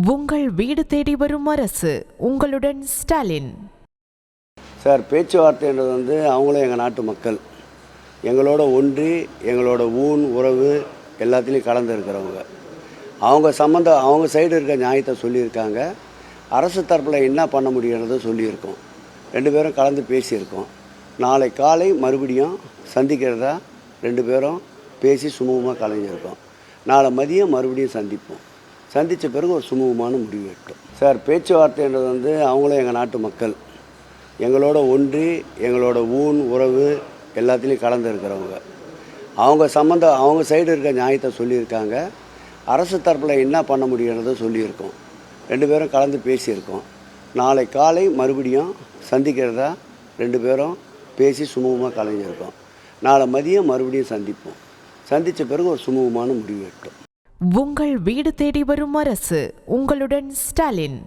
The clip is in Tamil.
உங்கள் வீடு தேடி வரும் அரசு. உங்களுடன் ஸ்டாலின். சார், பேச்சுவார்த்தைன்றது அவங்களும் எங்கள் நாட்டு மக்கள், எங்களோட ஒன்றி எங்களோட உறவு எல்லாத்துலேயும் கலந்து இருக்கிறவங்க. அவங்க சைடு இருக்க நியாயத்தை சொல்லியிருக்காங்க. அரசு தரப்பில் என்ன பண்ண முடியுன்றதை சொல்லியிருக்கோம். 2 பேரும் கலந்து பேசியிருக்கோம். நாளை காலை மறுபடியும் சந்திக்கிறதா 2 பேரும் பேசி சுமூகமாக கலைஞ்சிருக்கோம். நாளை மதியம் மறுபடியும் சந்திப்போம். சந்தித்த பிறகு ஒரு சுமூகமான முடிவு எட்டும். சார், பேச்சுவார்த்தைன்றது அவங்களும் எங்கள் நாட்டு மக்கள், எங்களோட ஒன்றி எங்களோட உறவு எல்லாத்துலேயும் கலந்து இருக்கிறவங்க. அவங்க சைடு இருக்க நியாயத்தை சொல்லியிருக்காங்க. அரசு தரப்பில் என்ன பண்ண முடியுன்றதை சொல்லியிருக்கோம். 2 பேரும் கலந்து பேசியிருக்கோம். நாளை காலை மறுபடியும் சந்திக்கிறதா 2 பேரும் பேசி சுமூகமாக கலைஞ்சிருக்கோம். நாளை மதியம் மறுபடியும் சந்திப்போம். சந்தித்த பிறகு ஒரு சுமூகமான முடிவு எட்டும். உங்கள் வீடு தேடி வரும் அரசு. உங்களுடன் ஸ்டாலின்.